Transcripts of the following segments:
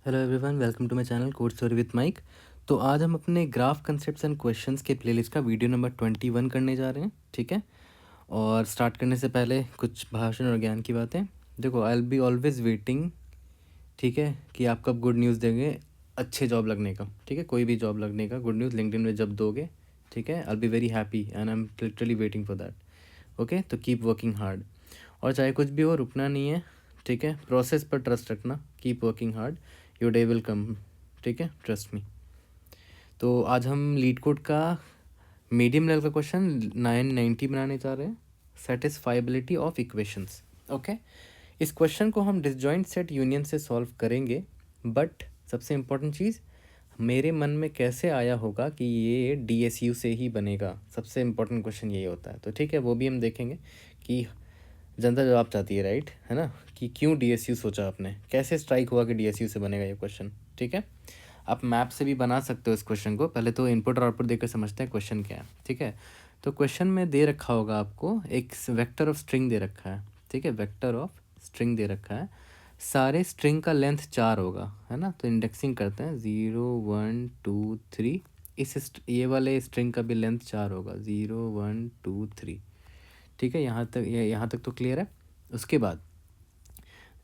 Hello everyone, welcome to my channel code story with Mike. तो आज हम अपने ग्राफ कंसेप्ट्स एंड क्वेश्चंस के प्लेलिस्ट का वीडियो नंबर 21 करने जा रहे हैं, ठीक है। और स्टार्ट करने से पहले कुछ भाषण और ज्ञान की बातें। देखो, I will be always waiting, ठीक है, कि आप कब गुड न्यूज़ देंगे अच्छे जॉब लगने का, ठीक है। कोई भी जॉब लगने का गुड न्यूज़ लिंक्डइन में जब दोगे, ठीक है, I will be very happy and I am literally waiting for that. Okay, तो कीप वर्किंग हार्ड और चाहे कुछ भी हो रुकना नहीं है, ठीक है। प्रोसेस पर ट्रस्ट रखना, keep working hard, your day will come, ठीक है, ट्रस्ट मी। तो आज हम लीड कोड का मीडियम लेवल का क्वेश्चन 990 बनाने जा रहे हैं, सेटिस्फाइबिलिटी ऑफ इक्वेशंस। ओके, इस क्वेश्चन को हम डिसजॉइंट सेट यूनियन से सॉल्व करेंगे, बट सबसे इम्पोर्टेंट चीज़ मेरे मन में कैसे आया होगा कि ये DSU से ही बनेगा। सबसे इम्पोर्टेंट क्वेश्चन यही होता है, तो ठीक है, वो भी हम देखेंगे कि जनता जवाब चाहती है, राइट, है ना, कि क्यों DSU सोचा आपने, कैसे स्ट्राइक हुआ कि DSU से बनेगा ये क्वेश्चन, ठीक है। आप मैप से भी बना सकते हो इस क्वेश्चन को। पहले तो इनपुट और आउटपुट देकर समझते हैं क्वेश्चन क्या है, ठीक है। तो क्वेश्चन में दे रखा होगा आपको एक वेक्टर ऑफ स्ट्रिंग दे रखा है, ठीक है, वेक्टर ऑफ स्ट्रिंग दे रखा है। सारे स्ट्रिंग का लेंथ 4 होगा, है ना। तो इंडेक्सिंग करते हैं 0 1 2 3। ये वाले स्ट्रिंग का भी लेंथ 4 होगा, 0 1 2 3, ठीक है। यहाँ तक तो क्लियर है। उसके बाद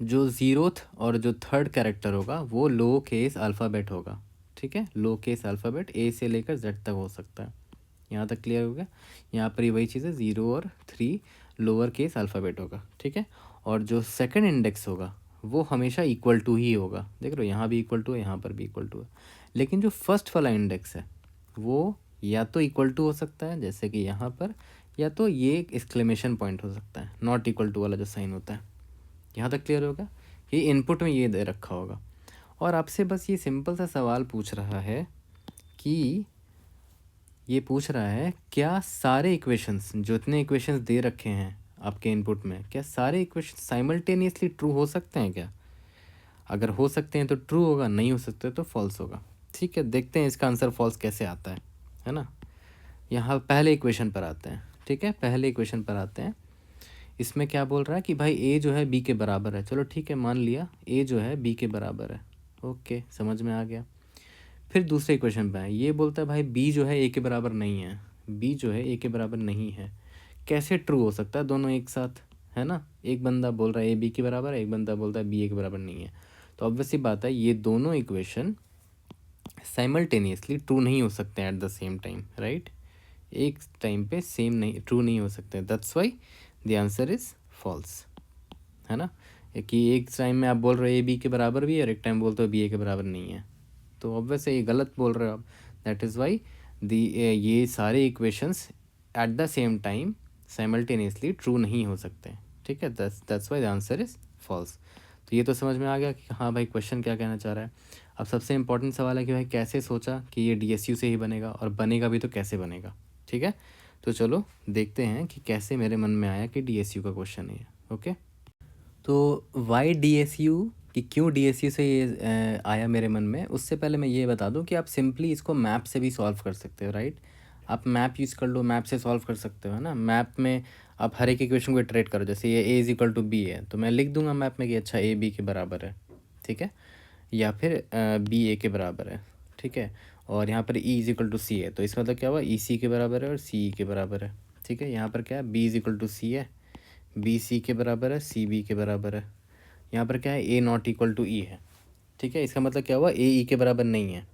जो ज़ीरोथ और जो थर्ड कैरेक्टर होगा वो लो केस अल्फ़ाबेट होगा, ठीक है। लो केस अल्फ़ाबेट A से लेकर Z तक हो सकता है। यहाँ तक क्लियर हो गया। यहाँ पर ही वही चीज़ है, 0 और 3 लोअर केस अल्फ़ाबेट होगा, ठीक है। और जो सेकंड इंडेक्स होगा वो हमेशा इक्वल टू ही होगा। देख रहे हो, यहाँ भी इक्वल टू है, यहाँ पर भी इक्वल टू है। लेकिन जो फर्स्ट वाला इंडेक्स है वो या तो इक्वल टू हो सकता है, जैसे कि यहाँ पर, या तो ये एक्सक्लेमेशन पॉइंट हो सकता है, नॉट इक्वल टू वाला जो साइन होता है। यहाँ तक क्लियर होगा कि इनपुट में ये दे रखा होगा और आपसे बस ये सिंपल सा सवाल पूछ रहा है कि ये पूछ रहा है क्या सारे इक्वेशंस, जो इतने इक्वेशंस दे रखे हैं आपके इनपुट में, क्या सारे इक्वेशन साइमल्टेनियसली ट्रू हो सकते हैं क्या। अगर हो सकते हैं तो ट्रू होगा, नहीं हो सकते तो फॉल्स होगा, ठीक है। देखते हैं इसका आंसर फॉल्स कैसे आता है ना। यहाँ पहले इक्वेशन पर आते हैं, ठीक है, पहले इक्वेशन पर आते हैं। इसमें क्या बोल रहा है कि भाई ए जो है बी के बराबर है। चलो ठीक है, मान लिया ए जो है बी के बराबर है, ओके, समझ में आ गया। फिर दूसरे इक्वेशन पे है, ये बोलता है भाई बी जो है ए के बराबर नहीं है, बी जो है ए के बराबर नहीं है। कैसे ट्रू हो सकता है दोनों एक साथ, है ना। एक बंदा बोल रहा है ए बी के बराबर है, एक बंदा बोलता है बी ए के बराबर नहीं है। तो ऑब्वियस सी बात है ये दोनों इक्वेशन साइमल्टेनियसली ट्रू नहीं हो सकते हैं at the same time, right. एक टाइम पे सेम नहीं, ट्रू नहीं हो सकते। That's why the answer is false, है ना। कि एक टाइम में आप बोल रहे हो ए बी के बराबर भी है और एक टाइम बोलते हो बी ए के बराबर नहीं है, तो ऑब्वियस ये गलत बोल रहे हो आप। दैट इज़ वाई ये सारे equations at the same time simultaneously true नहीं हो सकते, ठीक है। That's why the answer is false. तो ये तो समझ में आ गया कि हाँ भाई क्वेश्चन क्या कहना चाह रहा है। अब सबसे इंपॉर्टेंट सवाल है कि भाई कैसे सोचा कि ये DSU से ही बनेगा, और बनेगा भी तो कैसे बनेगा, ठीक है। तो चलो देखते हैं कि कैसे मेरे मन में आया कि DSU का क्वेश्चन है, ओके। तो वाई DSU, कि क्यों DSU से ये आया मेरे मन में, उससे पहले मैं ये बता दूं कि आप सिंपली इसको मैप से भी सॉल्व कर सकते हो, राइट। आप मैप यूज़ कर लो, मैप से सॉल्व कर सकते हो, है ना। मैप में आप हर एक इक्वेशन को इटरेट करो, जैसे ये A is equal to B है तो मैं लिख दूंगा मैप में कि अच्छा A B के बराबर है, ठीक है, या फिर B A के बराबर है, ठीक है। और यहाँ पर E is equal to C है तो इसका मतलब क्या हुआ, E C के बराबर है और C E के बराबर है, ठीक है। यहाँ पर क्या है, B is equal to C है, B C के बराबर है, C B के बराबर है। यहाँ पर क्या है, A not equal to E है, ठीक है। इसका मतलब क्या हुआ, A E के बराबर नहीं है,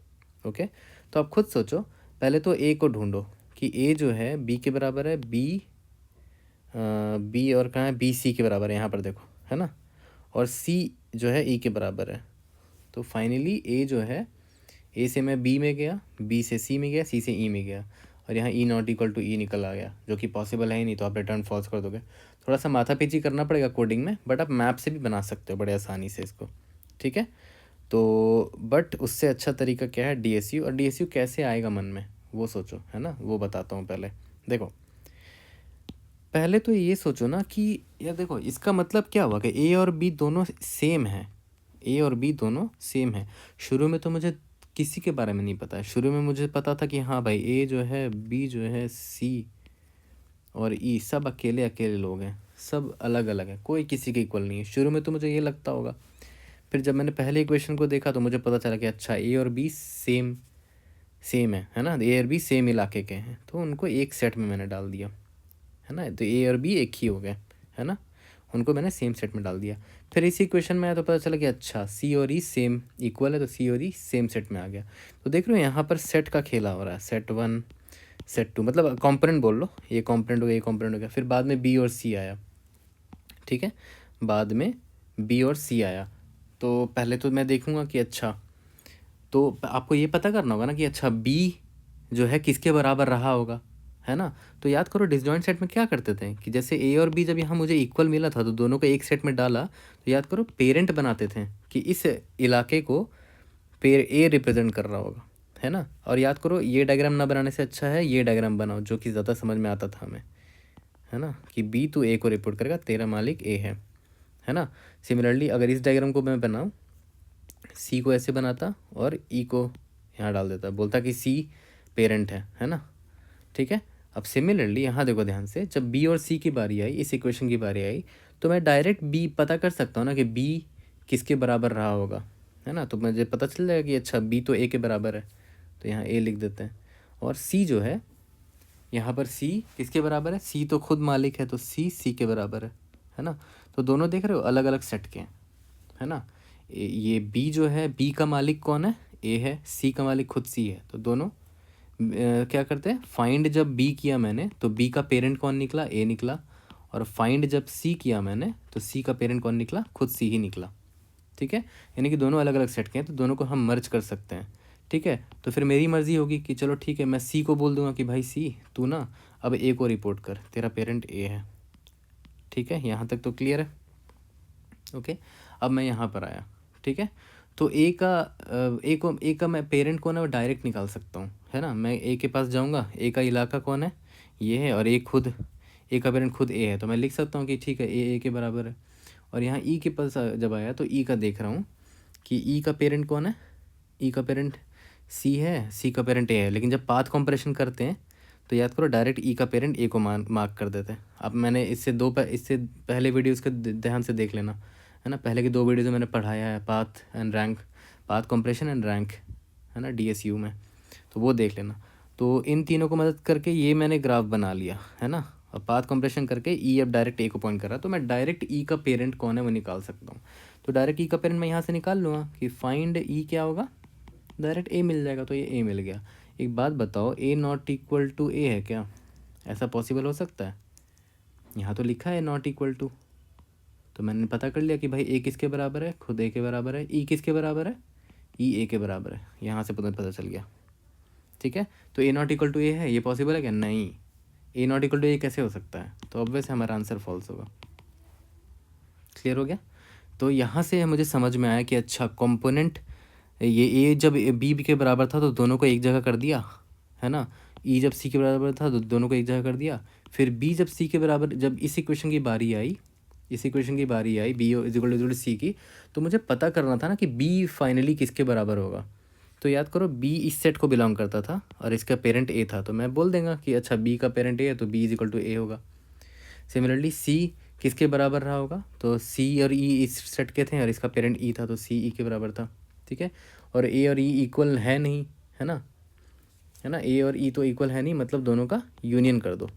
ओके। तो आप खुद सोचो, पहले तो A को ढूंढो कि A जो है B के बराबर है, B और कहाँ है, B C के बराबर है, यहाँ पर देखो, है ना। और C जो है E के बराबर है। तो फाइनली A जो है, A से मैं B में गया, B से C में गया, C से E में गया, और यहाँ E not equal to E निकल आ गया, जो कि पॉसिबल है ही नहीं, तो आप रिटर्न फॉल्स कर दोगे। थोड़ा सा माथापीची करना पड़ेगा कोडिंग में, बट आप मैप से भी बना सकते हो बड़े आसानी से इसको, ठीक है। तो बट उससे अच्छा तरीका क्या है, DSU। और DSU कैसे आएगा मन में वो सोचो, है ना, वो बताता हूँ। पहले देखो, पहले तो ये सोचो ना कि यार देखो इसका मतलब क्या हुआ कि A और B दोनों सेम है, A और B दोनों सेम है। शुरू में तो मुझे किसी के बारे में नहीं पता है, शुरू में मुझे पता था कि हाँ भाई A जो है, B जो है, C और E सब अकेले अकेले लोग हैं, सब अलग अलग हैं, कोई किसी के इक्वल नहीं है। शुरू में तो मुझे ये लगता होगा, फिर जब मैंने पहले इक्वेशन को देखा तो मुझे पता चला कि अच्छा ए और बी सेम है ना, ए और बी सेम इलाके के हैं, तो उनको एक सेट में मैंने डाल दिया, है ना, तो ए और बी एक ही हो गए, है ना, उनको मैंने सेम सेट में डाल दिया। फिर इसी इक्वेशन में आया तो पता चला कि अच्छा सी और ई सेम इक्वल है, तो सी और ई सेम सेट में आ गया। तो देख रहे हो यहाँ पर सेट का खेला हो रहा है, सेट 1 सेट 2, मतलब कॉम्पोनेंट बोल लो, ये कॉम्पोनेंट हो गया, ये कॉम्पोनेंट हो गया। फिर बाद में बी और सी आया, ठीक है, बाद में बी और सी आया। तो पहले तो मैं देखूंगा कि अच्छा, तो आपको ये पता करना होगा ना कि अच्छा बी जो है किसके बराबर रहा होगा, है ना। तो याद करो डिसजॉइंट सेट में क्या करते थे कि जैसे ए और बी जब यहाँ मुझे इक्वल मिला था तो दोनों को एक सेट में डाला, तो याद करो पेरेंट बनाते थे कि इस इलाके को ए रिप्रेजेंट कर रहा होगा, है ना। और याद करो ये डायग्राम ना बनाने से अच्छा है ये डायग्राम बनाओ, जो कि ज़्यादा समझ में आता था हमें, है ना, कि बी तो ए को रिपोर्ट करेगा, तेरा मालिक ए है ना। सिमिलरली अगर इस डायग्राम को मैं बनाऊँ, सी को ऐसे बनाता और ई को यहाँ डाल देता, बोलता कि सी पेरेंट है ना, ठीक है। अब सिमिलरली यहाँ देखो ध्यान से, जब बी और सी की बारी आई, इस इक्वेशन की बारी आई, तो मैं डायरेक्ट बी पता कर सकता हूँ ना कि बी किसके बराबर रहा होगा, है ना। तो मुझे पता चल जाएगा कि अच्छा बी तो ए के बराबर है, तो यहाँ ए लिख देते हैं। और सी जो है यहाँ पर सी किसके बराबर है, सी तो खुद मालिक है, तो सी के बराबर है ना। तो दोनों देख रहे हो अलग अलग सेट के हैं, है ना। ये बी जो है, बी का मालिक कौन है, ए है, सी का मालिक खुद सी है, तो दोनों क्या करते हैं, फाइंड जब बी किया मैंने तो बी का पेरेंट कौन निकला, ए निकला। और फाइंड जब सी किया मैंने तो सी का पेरेंट कौन निकला, खुद सी ही निकला, ठीक है। यानी कि दोनों अलग अलग सेट के हैं, तो दोनों को हम मर्ज कर सकते हैं, ठीक है। तो फिर मेरी मर्जी होगी कि चलो ठीक है, मैं सी को बोल दूंगा कि भाई सी तू ना अब ए को रिपोर्ट कर, तेरा पेरेंट ए है, ठीक है। यहाँ तक तो क्लियर है, ओके। अब मैं यहाँ पर आया, ठीक है। तो ए का मैं पेरेंट कौन है वो डायरेक्ट निकाल सकता हूँ, है ना। मैं ए के पास जाऊँगा, ए का इलाका कौन है, ये है, और ए का पेरेंट खुद ए है, तो मैं लिख सकता हूँ कि ठीक है ए के बराबर है। और यहाँ ई के पास जब आया तो ई का देख रहा हूँ कि ई का पेरेंट कौन है, ई का पेरेंट सी है, सी का पेरेंट ए है। लेकिन जब पाथ कंपैरिजन करते हैं तो याद करो डायरेक्ट ई का पेरेंट ए को मार्क कर देते हैं। अब मैंने इससे पहले वीडियोस के ध्यान से देख लेना, है ना। पहले की 2 वीडियोज़ में मैंने पढ़ाया है path and rank, path compression and rank, है ना, डीएसयू में, तो वो देख लेना। तो इन तीनों को मदद करके ये मैंने ग्राफ बना लिया, है ना। और पाथ कंप्रेशन करके ई अब डायरेक्ट ए को पॉइंट कर रहा है, तो मैं डायरेक्ट ई का पेरेंट कौन है वो निकाल सकता हूँ। तो डायरेक्ट ई का पेरेंट मैं यहाँ से निकाल लूँगा कि फाइंड ई क्या होगा, डायरेक्ट ए मिल जाएगा, तो ये ए मिल गया। एक बात बताओ, ए नॉट इक्वल टू ए है क्या, ऐसा पॉसिबल हो सकता है? यहाँ तो लिखा है नॉट इक्वल टू, तो मैंने पता कर लिया कि भाई ए किसके बराबर है, खुद ए के बराबर है। ई किसके बराबर है, ई ए के बराबर है, यहाँ से पता चल गया, ठीक है। तो ए नॉट इक्वल टू ए है, ये पॉसिबल है क्या? नहीं, ए नॉट इक्वल टू ए कैसे हो सकता है? तो ऑब्वियस हमारा आंसर फॉल्स होगा। क्लियर हो गया? तो यहाँ से मुझे समझ में आया कि अच्छा कंपोनेंट, ये ए जब बी के बराबर था तो दोनों को एक जगह कर दिया, है ना। ई जब सी के बराबर था तो दोनों को एक जगह कर दिया। फिर बी जब सी के बराबर, जब इस इक्वेशन की बारी आई, बी इज इक्वल टू सी की, तो मुझे पता करना था ना कि बी फाइनली किसके बराबर होगा। तो याद करो बी इस सेट को बिलोंग करता था और इसका पेरेंट ए था, तो मैं बोल देंगे कि अच्छा बी का पेरेंट ए है तो B is equal to A होगा। सिमिलरली सी किसके बराबर रहा होगा, तो सी और ई इस सेट के थे और इसका पेरेंट ई था, तो सी ई के बराबर था, ठीक है। और ए और ई इक्वल है नहीं, है ना, ए और ई तो इक्वल है नहीं, मतलब दोनों का यूनियन कर दो,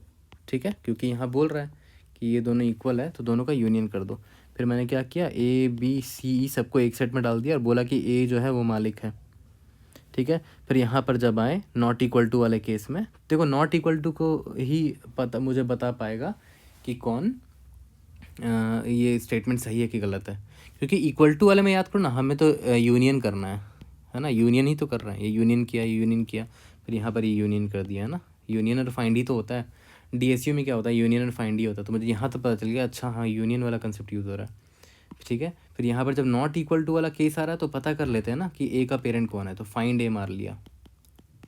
ठीक है, क्योंकि यहाँ बोल रहा है कि ये दोनों इक्वल है तो दोनों का यूनियन कर दो। फिर मैंने क्या किया, ए बी सी ई सबको एक सेट में डाल दिया और बोला कि ए जो है वो मालिक है, ठीक है। फिर यहाँ पर जब आए नॉट इक्वल टू वाले केस में, देखो नॉट इक्वल टू को ही मुझे बता पाएगा कि कौन ये स्टेटमेंट सही है कि गलत है, क्योंकि इक्वल टू वाले में याद करो ना, हमें तो यूनियन करना है ना, यूनियन ही तो कर रहे हैं, ये यूनियन किया, फिर यहाँ पर ये यूनियन कर दिया, है ना। यूनियन और फाइंड ही तो होता है, डीएसयू में क्या होता है, यूनियन और फाइंड ही होता है। तो मुझे यहाँ तो पता चल गया अच्छा हाँ यूनियन वाला कंसेप्ट यूज़ हो रहा है, ठीक है। फिर यहाँ पर जब नॉट इक्वल टू वाला केस आ रहा है तो पता कर लेते हैं ना कि ए का पेरेंट कौन है, तो फाइंड ए मार लिया,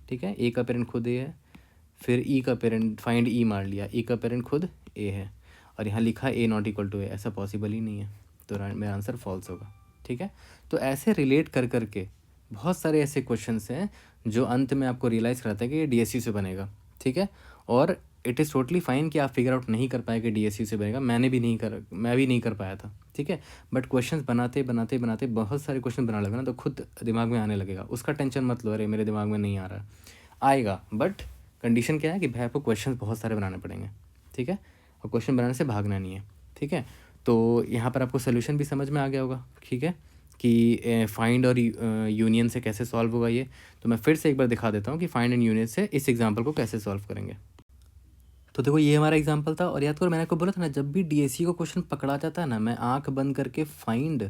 ठीक है, ए का पेरेंट खुद ए है। फिर ई का पेरेंट फाइंड ई मार लिया, ई का पेरेंट खुद ए है, और यहाँ लिखा ए नॉट इक्वल टू ए, ऐसा पॉसिबल ही नहीं है, तो मेरा आंसर फॉल्स होगा, ठीक है। तो ऐसे रिलेट कर करके बहुत सारे ऐसे क्वेश्चंस हैं जो अंत में आपको रियलाइज़ कराते हैं कि ये डीएसयू से बनेगा, ठीक है। और इट इज़ टोटली फाइन कि आप फिगर आउट नहीं कर पाए कि DSU से बनेगा। मैं भी नहीं कर पाया था, ठीक है। बट क्वेश्चंस बनाते बनाते बनाते बहुत सारे क्वेश्चन बनाने लगे ना, तो खुद दिमाग में आने लगेगा। उसका टेंशन मत लो, अरे मेरे दिमाग में नहीं आ रहा, आएगा। बट कंडीशन क्या है कि भाई आपको क्वेश्चन बहुत सारे बनाने पड़ेंगे, ठीक है। और क्वेश्चन बनाने से भागना नहीं है, ठीक है। तो यहाँ पर आपको सोल्यूशन भी समझ में आ गया होगा, ठीक है, कि फाइंड और यूनियन से कैसे सॉल्व होगा ये। तो मैं फिर से एक बार दिखा देता हूँ कि फाइंड एंड यूनियन से इस एग्जाम्पल को कैसे सॉल्व करेंगे। तो देखो ये हमारा एग्जाम्पल था। और याद करो मैंने आपको बोला था ना, जब भी DSU को क्वेश्चन पकड़ा जाता है ना, मैं आंख बंद करके फाइंड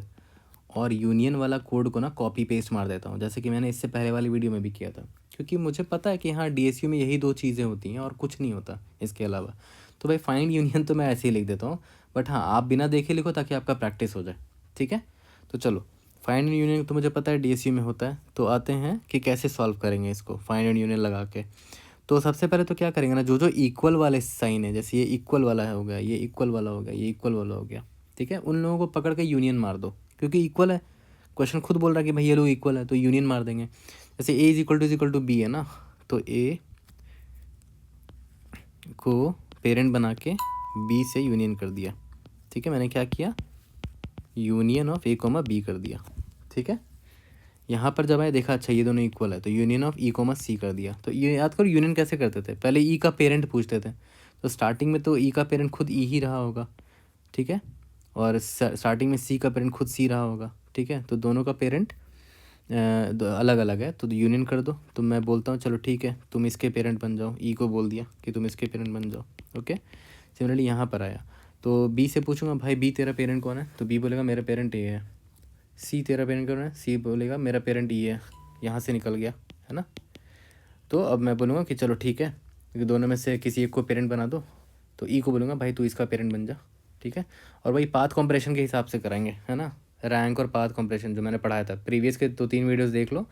और यूनियन वाला कोड को ना कॉपी पेस्ट मार देता हूँ, जैसे कि मैंने इससे पहले वाली वीडियो में भी किया था। क्योंकि मुझे पता है कि हाँ DSU में यही दो चीज़ें होती हैं और कुछ नहीं होता इसके अलावा। तो भाई फाइंड यूनियन तो मैं ऐसे ही लिख देता हूँ, बट हाँ आप बिना देखे लिखो ताकि आपका प्रैक्टिस हो जाए, ठीक है। तो चलो, फाइंड एंड यूनियन तो मुझे पता है DSU में होता है। तो आते हैं कि कैसे सॉल्व करेंगे इसको फाइंड एंड यूनियन लगा के। तो सबसे पहले तो क्या करेंगे ना, जो जो इक्वल वाले साइन है, जैसे ये इक्वल वाला है हो गया, ये इक्वल वाला हो गया, ये इक्वल वाला हो गया, ठीक है, उन लोगों को पकड़ के यूनियन मार दो। क्योंकि इक्वल है, क्वेश्चन खुद बोल रहा है कि भाई ये लोग इक्वल है, तो यूनियन मार देंगे। जैसे A is equal to B है ना, तो A को पेरेंट बना के B से यूनियन कर दिया, ठीक है। मैंने क्या किया, यूनियन ऑफ A, B कर दिया, ठीक है। यहाँ पर जब आए देखा अच्छा ये दोनों इक्वल है, तो यूनियन ऑफ E, C कर दिया। तो ये याद करो यूनियन कैसे करते थे, पहले E का पेरेंट पूछते थे। तो स्टार्टिंग में तो E का पेरेंट खुद E ही रहा होगा, ठीक है। और स्टार्टिंग में C का पेरेंट खुद C रहा होगा, ठीक है। तो दोनों का पेरेंट अलग अलग है, तो यूनियन कर दो। तो मैं बोलता हूँ चलो ठीक है, तुम इसके पेरेंट बन जाओ। E को बोल दिया कि तुम इसके पेरेंट बन जाओ, ओके। सिमिलरली यहाँ पर आया तो B से पूछूंगा भाई B तेरा पेरेंट कौन है, तो B बोलेगा मेरा पेरेंट A है। C तेरा पेरेंट कौन है, C बोलेगा मेरा पेरेंट E है। यहाँ से निकल गया है ना। तो अब मैं बोलूँगा कि चलो ठीक है, क्योंकि दोनों में से किसी एक को पेरेंट बना दो। तो E को बोलूँगा भाई तू इसका पेरेंट बन जा, ठीक है। और वही पाथ कॉम्प्रेशन के हिसाब से कराएंगे, है ना। रैंक और पाथ कॉम्प्रेशन जो मैंने पढ़ाया था प्रीवियस के 2-3 वीडियोस देख लो,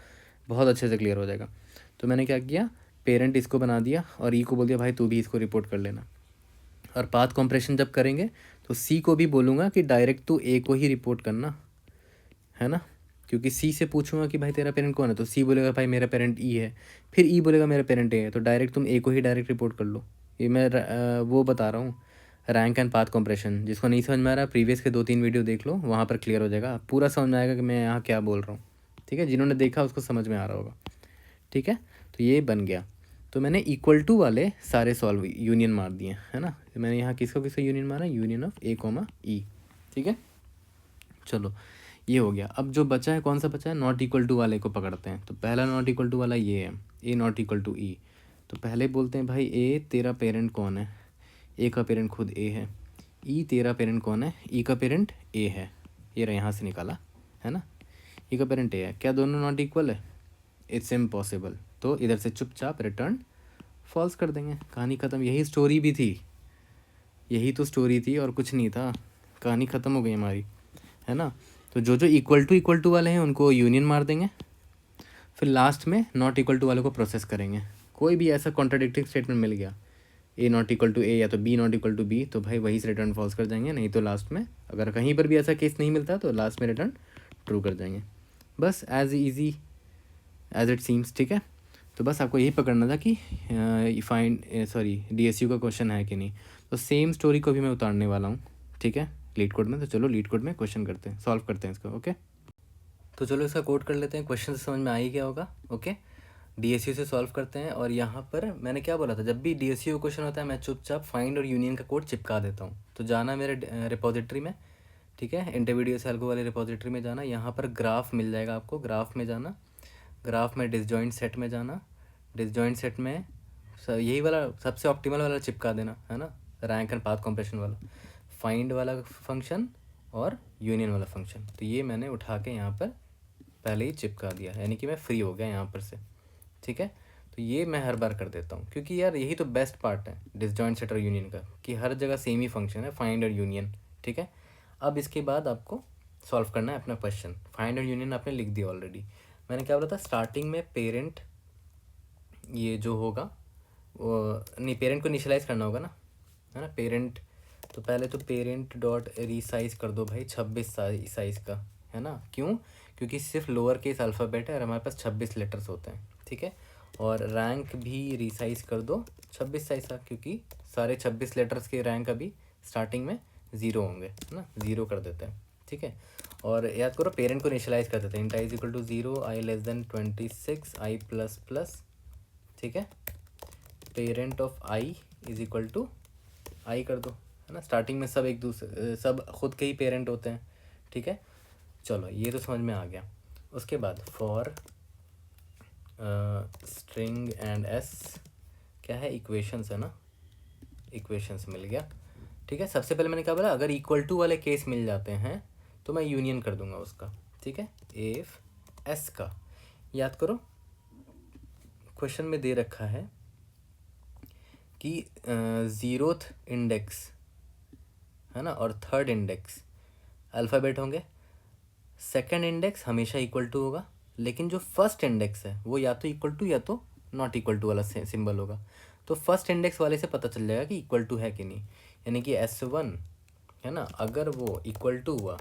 बहुत अच्छे से क्लियर हो जाएगा। तो मैंने क्या किया, पेरेंट इसको बना दिया और E को बोल दिया भाई तू भी इसको रिपोर्ट कर लेना। और पाथ कॉम्प्रेशन जब करेंगे तो C को भी बोलूँगा कि डायरेक्ट तू A को ही रिपोर्ट करना, है ना। क्योंकि C से पूछूंगा कि भाई तेरा पेरेंट कौन है, तो C बोलेगा भाई मेरा पेरेंट E है। फिर E बोलेगा मेरा पेरेंट A है, तो डायरेक्ट तुम A को ही डायरेक्ट रिपोर्ट कर लो। ये मैं वो बता रहा हूँ, रैंक एंड पाथ कॉम्प्रेशन। जिसको नहीं समझ में आ रहा प्रीवियस के 2-3 वीडियो देख लो, वहाँ पर क्लियर हो जाएगा, पूरा समझ में आएगा कि मैं यहाँ क्या बोल रहा हूँ, ठीक है। जिन्होंने देखा उसको समझ में आ रहा होगा, ठीक है। तो ये बन गया। तो मैंने इक्वल टू वाले सारे सॉल्व यूनियन मार दिए, है ना। तो मैंने यहाँ किसको किसको यूनियन मारा, यूनियन ऑफ A, E, ठीक है। चलो ये हो गया। अब जो बचा है कौन सा बचा है, नॉट इक्वल टू वाले को पकड़ते हैं। तो पहला नॉट इक्वल टू वाला ये है, A not equal to E। तो पहले बोलते हैं भाई A तेरा पेरेंट कौन है, A का पेरेंट खुद A है। E तेरा पेरेंट कौन है, E का पेरेंट A है। ये रहा यहाँ से निकाला, है ना। E का पेरेंट A है। क्या दोनों नॉट इक्वल है, इट्स इम्पॉसिबल। तो इधर से चुपचाप रिटर्न फॉल्स कर देंगे, कहानी ख़त्म। यही स्टोरी भी थी, यही तो स्टोरी थी और कुछ नहीं था, कहानी ख़त्म हो गई हमारी, है ना। तो जो जो इक्वल टू वाले हैं उनको यूनियन मार देंगे, फिर लास्ट में नॉट इक्वल टू वाले को प्रोसेस करेंगे। कोई भी ऐसा कॉन्ट्राडिक्टिंग स्टेटमेंट मिल गया, A not equal to A या तो B not equal to B, तो भाई वहीं से रिटर्न फॉल्स कर जाएंगे। नहीं तो लास्ट में अगर कहीं पर भी ऐसा केस नहीं मिलता तो लास्ट में रिटर्न ट्रू कर जाएंगे। बस as easy as it seems, ठीक है। तो बस आपको यही पकड़ना था कि DSU का क्वेश्चन है कि नहीं। तो सेम स्टोरी को भी मैं उतारने वाला हूँ, ठीक है, लीड कोड में। तो चलो लीड कोड में क्वेश्चन करते हैं, सॉल्व करते हैं इसको, ओके। तो चलो इसका कोड कर लेते हैं, क्वेश्चन समझ में आ ही गया होगा, ओके। DSU से सॉल्व करते हैं। और यहाँ पर मैंने क्या बोला था, जब भी DSU क्वेश्चन होता है मैं चुपचाप फाइंड और यूनियन का कोड चिपका देता हूँ। तो जाना मेरे रिपोजिटरी में, ठीक है, इंटरवीडियो सेल्गो वाले रिपोजिटरी में जाना। यहाँ पर ग्राफ मिल जाएगा आपको, ग्राफ में जाना, ग्राफ में डिसजॉइंट सेट में जाना, डिसजॉइंट सेट में यही वाला सबसे ऑप्टिमल वाला चिपका देना, है ना, रैंक एंड पाथ कॉम्प्रेशन वाला, फाइंड वाला फंक्शन और यूनियन वाला फंक्शन। तो ये मैंने उठा के यहाँ पर पहले ही चिपका दिया, यानी कि मैं फ्री हो गया यहाँ पर से, ठीक है। तो ये मैं हर बार कर देता हूँ, क्योंकि यार यही तो बेस्ट पार्ट है डिसजॉइंट सेट और यूनियन का, कि हर जगह सेम ही फंक्शन है, फाइंड और यूनियन, ठीक है। अब इसके बाद आपको सॉल्व करना है अपना क्वेश्चन। फाइंड और यूनियन आपने लिख दिया ऑलरेडी। मैंने क्या बोला था, स्टार्टिंग में पेरेंट ये जो होगा वो नहीं, पेरेंट को इनिशियलाइज करना होगा ना, है ना, पेरेंट। तो पहले तो पेरेंट डॉट रीसाइज कर दो भाई 26 साइज़ का, है ना। क्यों, क्योंकि सिर्फ लोअर केस अल्फ़ाबेट है और हमारे पास 26 लेटर्स होते हैं, ठीक है। और रैंक भी रिसाइज कर दो 26 साइज का, क्योंकि सारे 26 लेटर्स के रैंक अभी स्टार्टिंग में 0 होंगे, है ना, 0 कर देते हैं, ठीक है। और याद करो पेरेंट को इनिशियलाइज कर देते हैं, int I is equal to 0, I less than 26, I plus plus, ठीक है। Parent of I is equal to I कर दो, है ना। स्टार्टिंग में सब एक दूसरे सब खुद के ही पेरेंट होते हैं, ठीक है। चलो ये तो समझ में आ गया। उसके बाद फॉर स्ट्रिंग एंड एस क्या है, इक्वेशंस है ना, इक्वेशंस मिल गया, ठीक है। सबसे पहले मैंने क्या बोला, अगर इक्वल टू वाले केस मिल जाते हैं तो मैं यूनियन कर दूंगा उसका, ठीक है। इफ एस का याद करो क्वेश्चन में दे रखा है कि 0th इंडेक्स, है ना, और 3rd इंडेक्स अल्फ़ाबेट होंगे, 2nd इंडेक्स हमेशा इक्वल टू होगा, लेकिन जो फर्स्ट इंडेक्स है वो या तो इक्वल टू या तो नॉट इक्वल टू वाला सिंबल होगा। तो फर्स्ट इंडेक्स वाले से पता चल जाएगा कि इक्वल टू है कि नहीं, यानी कि S1 है ना, अगर वो इक्वल टू हुआ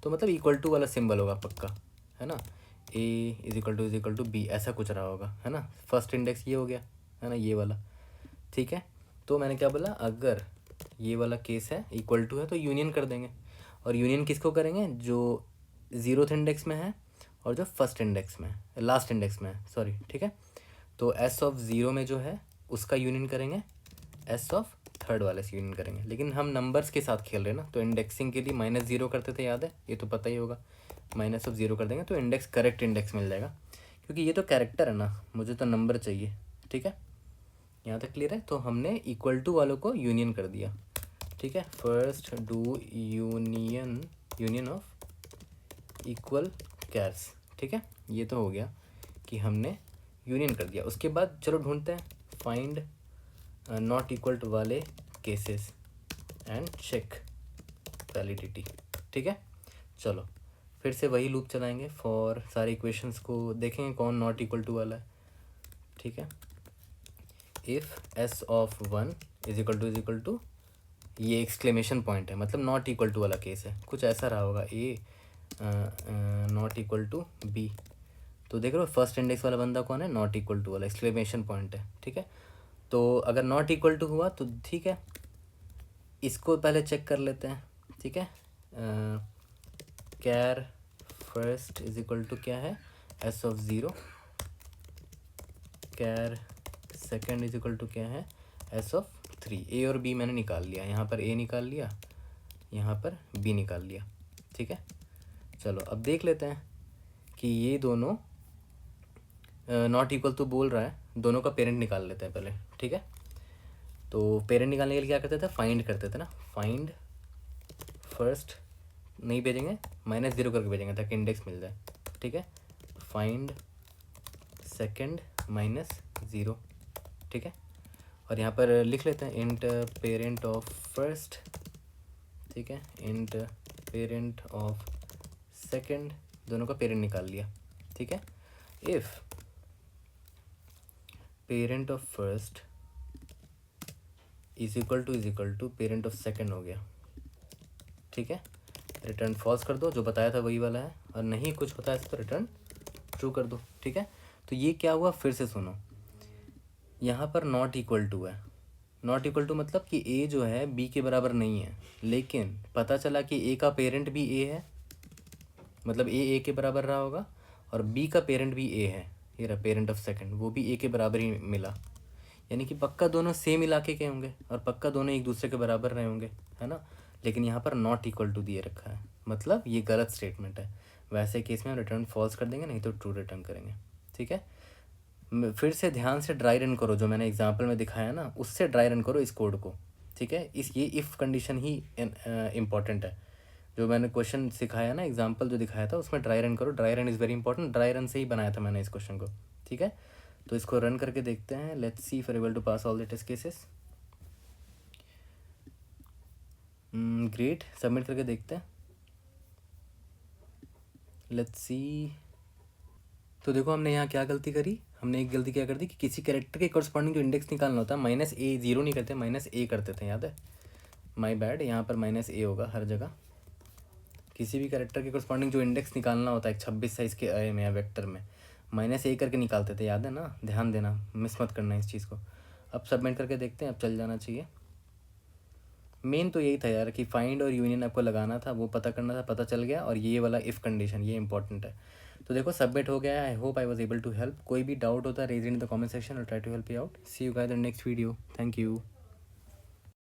तो मतलब इक्वल टू वाला सिंबल होगा पक्का, है ना। A is equal to B ऐसा कुछ रहा होगा, है ना। फर्स्ट इंडेक्स ये हो गया, है ना, ये वाला, ठीक है। तो मैंने क्या बोला, अगर ये वाला केस है इक्वल टू है तो यूनियन कर देंगे। और यूनियन किसको करेंगे, जो 0th इंडेक्स में है और जो फर्स्ट इंडेक्स में है, लास्ट इंडेक्स में है, सॉरी, ठीक है। तो S ऑफ 0 में जो है उसका यूनियन करेंगे, S ऑफ 3rd वाले से यूनियन करेंगे। लेकिन हम नंबर्स के साथ खेल रहे हैं ना, तो इंडेक्सिंग के लिए -0 करते थे, याद है, ये तो पता ही होगा। -0 कर देंगे तो इंडेक्स करेक्ट इंडेक्स मिल जाएगा, क्योंकि ये तो कैरेक्टर है ना, मुझे तो नंबर चाहिए, ठीक है। यहाँ तक क्लियर है। तो हमने इक्वल टू वालों को यूनियन कर दिया, ठीक है। First do union of equal cares, ठीक है। ये तो हो गया कि हमने यूनियन कर दिया। उसके बाद चलो ढूंढते हैं फाइंड नॉट इक्वल टू वाले केसेस एंड चेक वैलिडिटी, ठीक है। चलो फिर से वही लूप चलाएंगे, फॉर सारे इक्वेशंस को देखेंगे कौन नॉट इक्वल टू वाला है, ठीक है। If S of 1 is equal to ये एक्सक्लेमेशन पॉइंट है, मतलब नॉट इक्वल टू वाला केस है, कुछ ऐसा रहा होगा, A not equal to B. तो देख रहे हो फर्स्ट इंडेक्स वाला बंदा कौन है, नॉट इक्वल टू वाला, एक्सक्लेमेशन पॉइंट है, ठीक है। तो अगर नॉट इक्वल टू हुआ तो ठीक है, इसको पहले चेक कर लेते हैं, ठीक है। Char first is equal to क्या है, S of 0, char second is equal to क्या है, एस ऑफ 3। ए और बी मैंने निकाल लिया, यहाँ पर ए निकाल लिया, यहाँ पर बी निकाल लिया, ठीक है। चलो अब देख लेते हैं कि ये दोनों नॉट इक्वल टू बोल रहा है, दोनों का पेरेंट निकाल लेते हैं पहले, ठीक है। तो पेरेंट निकालने के लिए क्या करते थे, फाइंड करते थे ना, फाइंड फर्स्ट नहीं भेजेंगे, -0 करके भेजेंगे ताकि इंडेक्स मिल जाए, ठीक है। फाइंड सेकेंड -0, ठीक है। और यहाँ पर लिख लेते हैं इंट पेरेंट ऑफ फर्स्ट, ठीक है, इंट पेरेंट ऑफ सेकेंड, दोनों का पेरेंट निकाल लिया, ठीक है। If parent of first is equal to parent of second हो गया, ठीक है। रिटर्न फॉल्स कर दो, जो बताया था वही वाला है, और नहीं कुछ होता है इस पर रिटर्न ट्रू कर दो, ठीक है। तो ये क्या हुआ, फिर से सुनो, यहाँ पर नॉट इक्वल टू है, नॉट इक्वल टू मतलब कि ए जो है बी के बराबर नहीं है, लेकिन पता चला कि ए का पेरेंट भी ए है, मतलब ए के बराबर रहा होगा, और बी का पेरेंट भी ए है, ये रहा पेरेंट ऑफ सेकंड, वो भी ए के बराबर ही मिला, यानी कि पक्का दोनों सेम इलाके के होंगे और पक्का दोनों एक दूसरे के बराबर रहे होंगे, है ना। लेकिन यहाँ पर नॉट इक्वल टू दिए रखा है, मतलब ये गलत स्टेटमेंट है। वैसे केस में हम रिटर्न फॉल्स कर देंगे, नहीं तो ट्रू रिटर्न करेंगे, ठीक है। फिर से ध्यान से ड्राई रन करो, जो मैंने एग्जाम्पल में दिखाया ना उससे ड्राई रन करो इस कोड को, ठीक है। ये इफ़ कंडीशन ही इम्पॉर्टेंट है, जो मैंने क्वेश्चन सिखाया ना, एग्जाम्पल जो दिखाया था उसमें ड्राई रन करो, dry run is very important, dry run से ही बनाया था मैंने इस क्वेश्चन को, ठीक है। तो इसको रन करके देखते हैं, let's see if able to pass all the test cases. Great, submit करके देखते हैं, लेट्स सी। तो देखो हमने यहाँ क्या गलती करी, हमने एक गलती क्या कर दी कि किसी कैरेक्टर के कॉरस्पॉन्डिंग जो इंडेक्स निकालना होता है, -a, 0 नहीं करते, -a करते थे, याद है, माय बैड, यहाँ पर -a होगा हर जगह। किसी भी कैरेक्टर के कॉरस्पॉन्डिंग जो इंडेक्स निकालना होता है 26 साइज़ के अरे में या वेक्टर में, -a करके निकालते थे, याद है ना? ध्यान देना, मिस मत करना इस चीज़ को। अब सबमिट करके देखते हैं, अब चल जाना चाहिए। मेन तो यही था यार कि फाइंड और यूनियन आपको लगाना था, वो पता करना था, पता चल गया। और ये वाला इफ़ कंडीशन, ये इंपॉर्टेंट है। तो देखो सबमिट हो गया है। I hope I was able to help. कोई भी डाउट होता है raise in the comment section और try to help you out. See you guys in next video. Thank you.